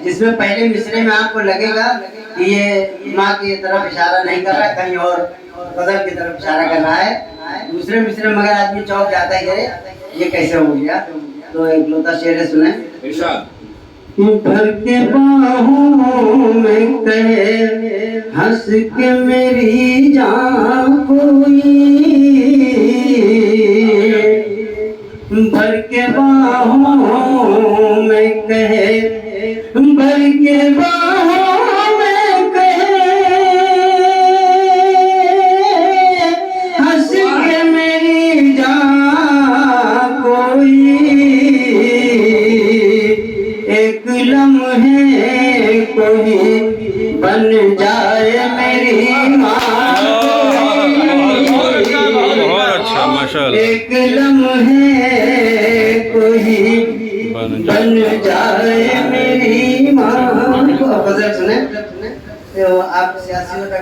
जिसमें पहले मिसरे में आपको लगेगा कि ये माँ की तरफ इशारा नहीं कर रहा, कहीं और गजल की तरफ इशारा कर रहा है। दूसरे मिसरे में मगर आदमी चौक जाता है, करे ये कैसे हो गया। तो एक लोता शेर सुने। भर के बाहों में कहे हंस के मेरी जान कोई, भर के बाहों में कहे, भर के बाहों में कहे हंस के मेरी जान कोई, एक लम्हे कोई बन जाए मेरी माँ, एक लम्हे कोई बन जाए मेरी माँ। गजल सुने तो आप सियासी